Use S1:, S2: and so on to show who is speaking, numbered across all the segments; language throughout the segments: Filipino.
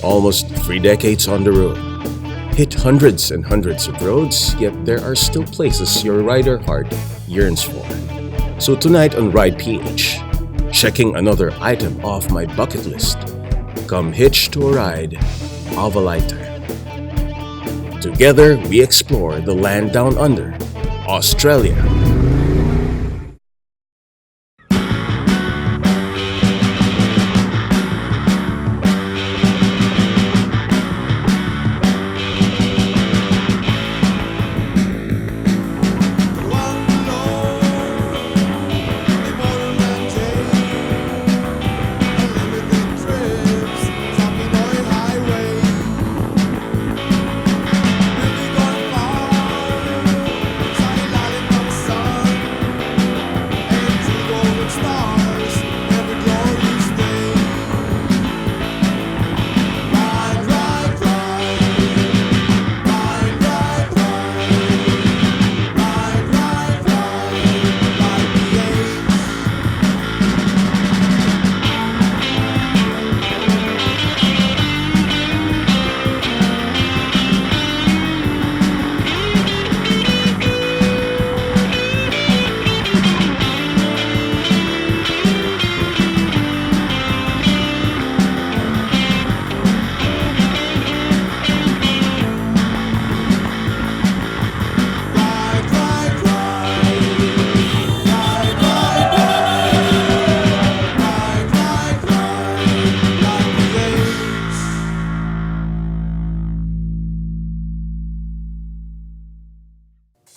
S1: almost 3 decades on the road. Hit hundreds and hundreds of roads, yet there are still places your rider heart yearns for. So tonight on Ride PH, checking another item off my bucket list. Come hitch to a ride of a lifetime. Together, we explore the land down under, Australia.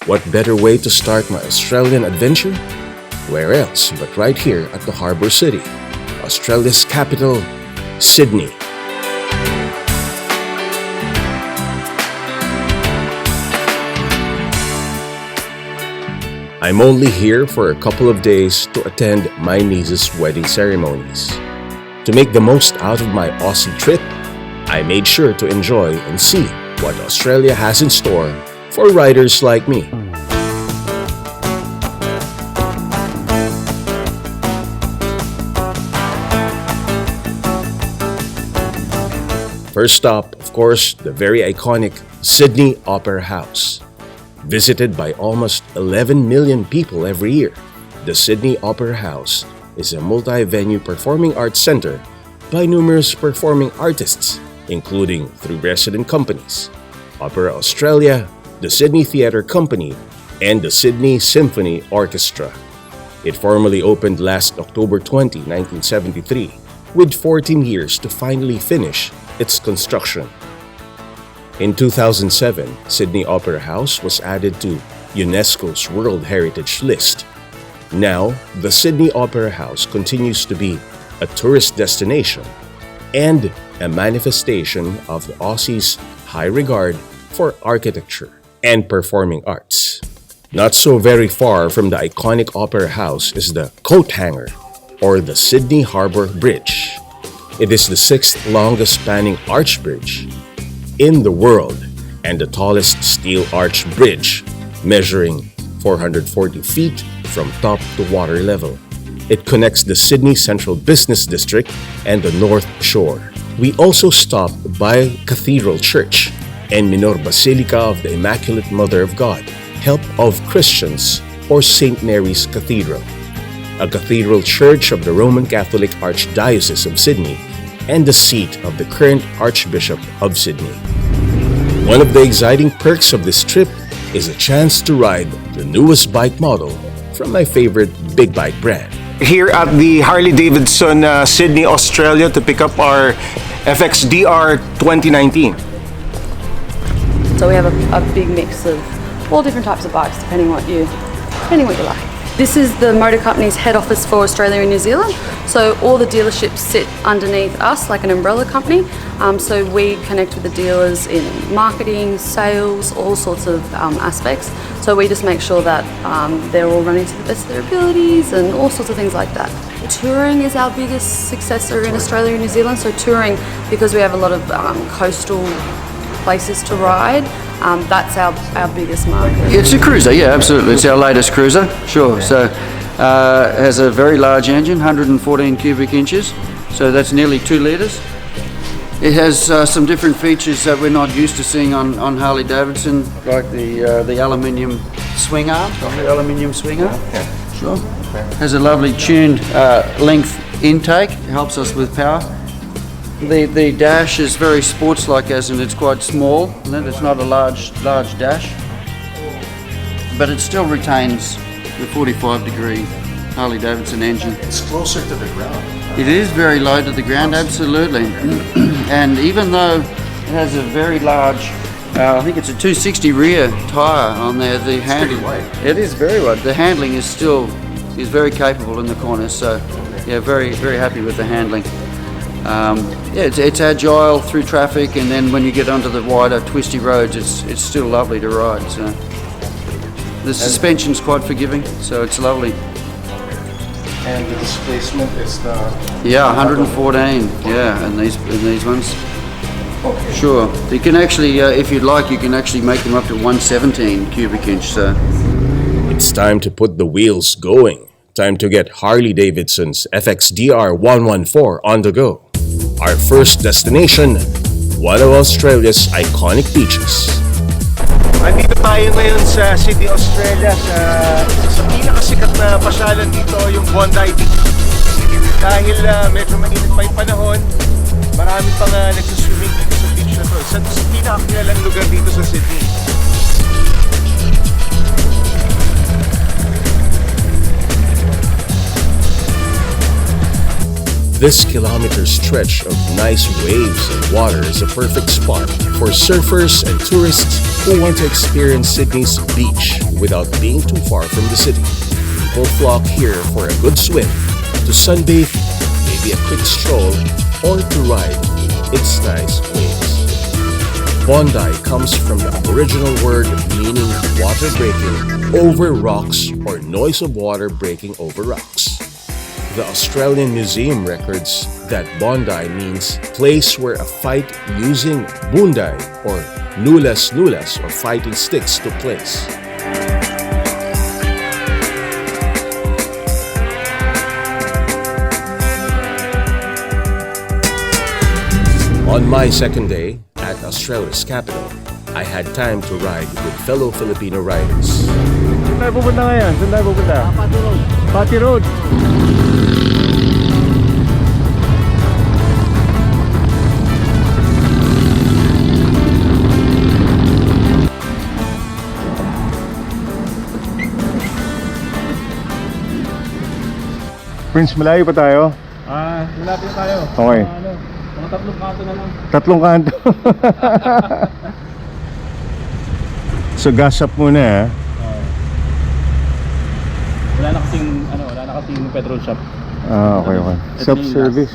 S1: What better way to start my Australian adventure? Where else but right here at the Harbour City, Australia's capital, Sydney. I'm only here for a couple of days to attend my niece's wedding ceremonies. To make the most out of my Aussie trip, I made sure to enjoy and see what Australia has in store for riders like me. First stop, of course, the very iconic Sydney Opera House. Visited by almost 11 million people every year, the Sydney Opera House is a multi-venue performing arts center by numerous performing artists, including 3 resident companies: Opera Australia, the Sydney Theatre Company, and the Sydney Symphony Orchestra. It formally opened last October 20, 1973, with 14 years to finally finish its construction. In 2007, Sydney Opera House was added to UNESCO's World Heritage List. Now, the Sydney Opera House continues to be a tourist destination and a manifestation of the Aussies' high regard for architecture and performing arts. Not so very far from the iconic Opera House is the Coat Hanger, or the Sydney Harbour Bridge. It is the 6th longest spanning arch bridge in the world and the tallest steel arch bridge, measuring 440 feet from top to water level. It connects the Sydney Central Business District and the North Shore. We also stopped by Cathedral Church and Minor Basilica of the Immaculate Mother of God, Help of Christians, or St. Mary's Cathedral, a cathedral church of the Roman Catholic Archdiocese of Sydney and the seat of the current Archbishop of Sydney. One of the exciting perks of this trip is a chance to ride the newest bike model from my favorite big bike brand.
S2: Here at the Harley Davison Sydney, Australia to pick up our FXDR 2019.
S3: So we have a big mix of all different types of bikes depending what you like. This is the motor company's head office for Australia and New Zealand. So all the dealerships sit underneath us like an umbrella company. So we connect with the dealers in marketing, sales, all sorts of aspects. So we just make sure that they're all running to the best of their abilities and all sorts of things like that. Touring is our biggest successor in Australia and New Zealand. So touring, because we have a lot of coastal places to ride, that's our biggest market.
S4: It's a cruiser, yeah, absolutely. It's our latest cruiser, sure. So it has a very large engine, 114 cubic inches, so that's nearly 2 litres. It has some different features that we're not used to seeing on Harley Davison, like the aluminium swing arm, the aluminium swing arm.
S2: Yeah.
S4: Sure. Has a lovely tuned length intake. It helps us with power. The dash is very sports-like, as in it's quite small. And it's not a large dash, but it still retains the 45-degree Harley Davison engine.
S2: It's closer to the ground.
S4: It is very low to the ground, absolutely. And even though it has a very large, I think it's a 260 rear tyre on there, the handling,
S2: wide.
S4: it is very wide. The handling is very capable in the corners. So, yeah, very happy with the handling. Yeah, it's agile through traffic, and then when you get onto the wider, twisty roads, it's still lovely to ride. So, the suspension's quite forgiving, so it's lovely.
S2: And the displacement is the...
S4: Yeah, 114. Yeah, and these ones.
S2: Okay.
S4: Sure. You can actually, if you'd like, you can actually make them up to 117 cubic inch. So
S1: It's time to put the wheels going. Time to get Harley Davidson's FXDR 114 on the go. Our first destination, one of Australia's iconic beaches.
S2: Andito tayo ngayon sa Sydney, Australia, isa sa pinakasikat na pasyalan dito, yung Bondi Beach. Dahil medyo mainit pa yung panahon, marami pang nagsiswimming dito sa beach na to. Isa sa pinakakilalang lugar dito sa Sydney.
S1: This kilometer stretch of nice waves and water is a perfect spot for surfers and tourists who want to experience Sydney's beach without being too far from the city. People flock here for a good swim, to sunbathe, maybe a quick stroll, or to ride its nice waves. Bondi comes from the Aboriginal word meaning water breaking over rocks or noise of water breaking over rocks. The Australian Museum records that Bondi means place where a fight using bundai or nulas or fighting sticks took place. On my second day at Australia's capital, I had time to ride with fellow Filipino riders.
S2: Saan tayo pupunta ngayon? Saan tayo pupunta? Pati Road. Prince, malayo pa tayo?
S5: Malapit tayo.
S2: Okay.
S5: Mga tatlong kanto na lang.
S2: Tatlong kanto. So gas up muna
S5: Wala na kasing petrol shop.
S2: Okay. Self-service.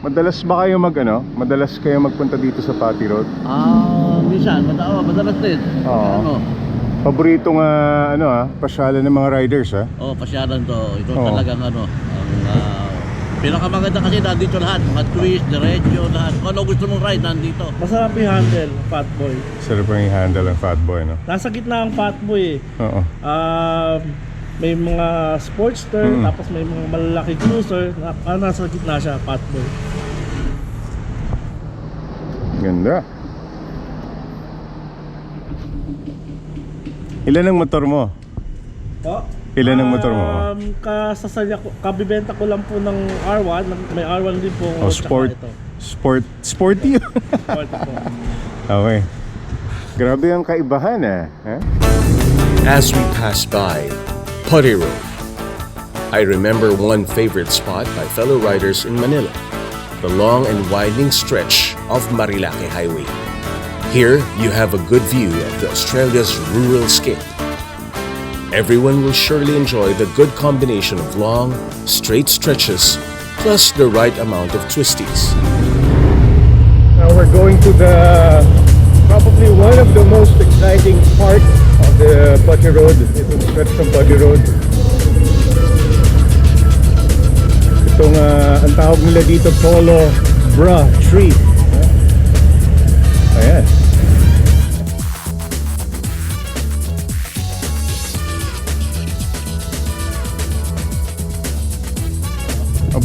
S2: Madalas ba kayo madalas kayo magpunta dito sa Pati Road?
S5: Minsan, madalas din.
S2: Oo. Paboritong pasyalan ng mga riders
S5: Pasyalan to. Ito
S2: Oo.
S5: talagang ang pinakamaganda kasi nandito lahat. Mga twist, diretso, lahat. Kung ano gusto mong ride, nandito.
S6: Masarap i-handle, Fatboy.
S2: Sarap yung i-handle ang Fatboy, no?
S6: Nasa gitna ang Fatboy
S2: Oo.
S6: may mga Sportster, tapos may mga malalaki cruiser. Nasa gitna siya, Fatboy.
S2: Ganda. Ilan ang motor mo?
S6: Po?
S2: Ilan ang motor mo?
S6: Kasasaya ko, kabibenta ko lang po ng R1. May R1 din po.
S2: Sport.
S6: Ito.
S2: Sporty.
S6: Sport po.
S2: Okay. Grabe ang kaibahan
S1: As we pass by Putty Road, I remember one favorite spot by fellow riders in Manila, the long and winding stretch of Marilake Highway. Here, you have a good view of the Australia's rural scape. Everyone will surely enjoy the good combination of long, straight stretches plus the right amount of twisties.
S2: Now we're going to the probably one of the most exciting part of the Putty Road. Itong stretch ng Putty Road. Itong ang tawag nila dito Polo Bra Tree. Ayan.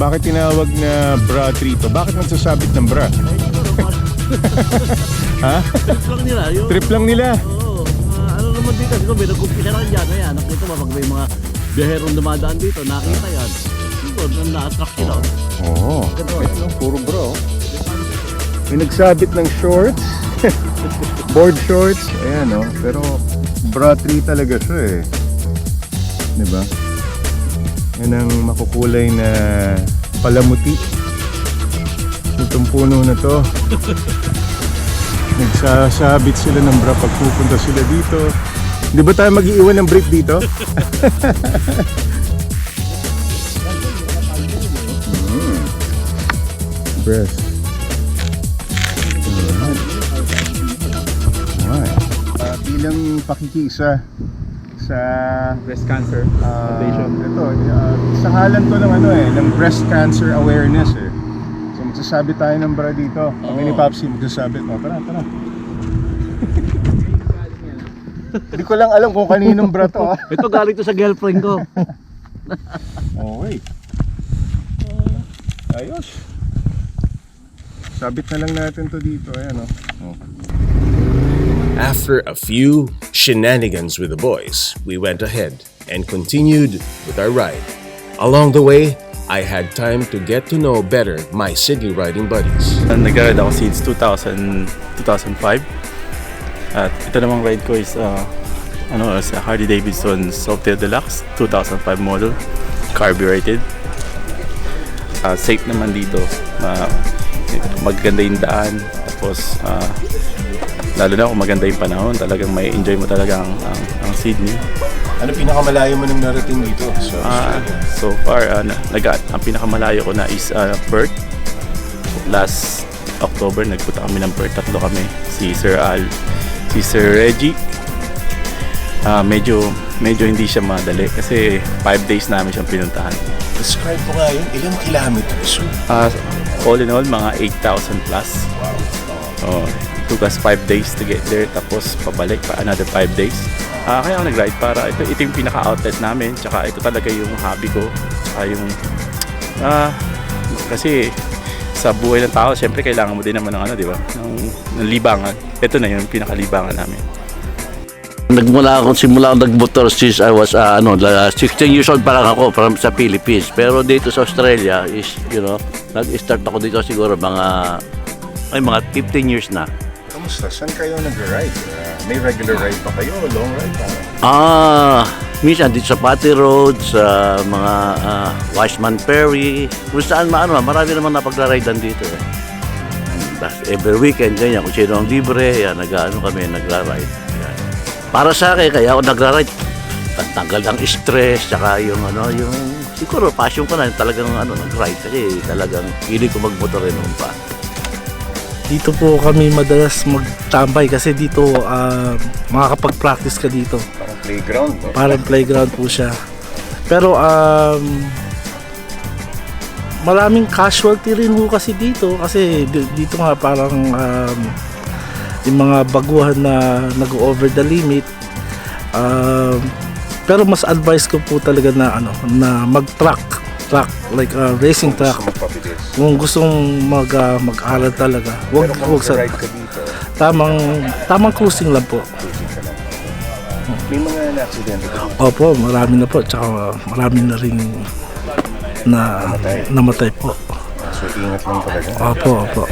S2: Bakit tinawag na bra trito? Bakit nagsasabit ng bra? Ha?
S5: Trip lang nila. Yung,
S2: Trip lang nila.
S5: Oo. Ano naman dito? Siguro may nagkumpisa lang dyan. Ayan, nakita mo pag may mga biherong dumadaan dito, nakita yan. Siguro, na-attract sila.
S2: Oo. Ito, puro bra. May nagsabit ng shorts. Board shorts. Ayan, oh. Pero bra 3 talaga siya eh. Diba? Yan ang makukulay na palamuti. Itong puno na to. Nagsasabit sila ng bra pag pupunta sila dito. Di ba tayo mag-iiwan ng brief dito? Breast. Bilang pakikiisa sa
S7: Breast Cancer Foundation.
S2: Ito, sa ngalan to ng ng breast cancer awareness eh. So magsasabi tayo ng bra dito. Kami ni Papsi magsasabi. Tara. Hindi ko lang alam kung kaninong bra to.
S5: Ito galing to sa girlfriend ko.
S2: Okay. Ayos. Sabit na lang natin to dito. Ayan, oh.
S1: After a few shenanigans with the boys, we went ahead and continued with our ride. Along the way, I had time to get to know better my Sydney riding buddies.
S7: Nag-ride ako since 2005. At ito namang ride ko is sa Harley Davison Softail Deluxe 2005 model, carbureted. Safe naman dito. Maganda yung daan. Tapos lalo na kung maganda yung panahon, talagang may enjoy mo talaga ang Sydney.
S2: Ano pinakamalayo mo nang narating dito sa Australia?
S7: So far, ang pinakamalayo ko na is Perth. Last October, nagpunta kami ng Perth. Tatlo kami. Si Sir Al, si Sir Reggie. Medyo hindi siya madali kasi 5 days namin siyang pinuntahan.
S2: Describe mo nga yun, ilang kilometers?
S7: All in all, mga 8,000 plus. It took us 5 days to get there, tapos pabalik pa another 5 days. Kaya ako nag-ride para ito yung pinaka-outlet namin, tsaka ito talaga yung hobby ko, tsaka yung kasi sa buhay ng tao, syempre kailangan mo din naman ng di ba? Ng libangan. Ito na yung pinaka-libangan namin.
S5: Simula akong nagmotor since I was 16 years old pa lang ako from sa Philippines. Pero dito sa Australia is, nag-start ako dito siguro mga 15 years na.
S2: Kamusta? Saan kayo nag-ride? May regular ride pa kayo? Long ride pa?
S5: Minsan dito sa Patty Road, sa mga Washman Ferry, kung saan marami naman napagra-ridean dito eh. Every weekend, ganyan, kung sino ang libre, kami nagra-ride. Yan. Para sa akin, kaya ako nagra-ride, tanggal ang stress, tsaka yung siguro passion ko na talagang nag-ride kasi talagang hindi ko magmotor noon pa.
S6: Dito po kami madalas magtambay kasi dito makakapag-practice ka dito.
S2: Parang playground, no?
S6: Parang playground po siya. Pero maraming casualty rin po kasi dito kasi dito nga parang yung mga baguhan na nag-over the limit. Pero mas advice ko po talaga na na mag-track like racing track. Kung gustong mag-aral talaga, wag sa
S2: ride ka dito.
S6: Tamang cruising lang po.
S2: May mga na-accident ka?
S6: Opo, marami na po, tsaka marami na rin na namatay po.
S2: So ingat lang talaga.
S6: Opo.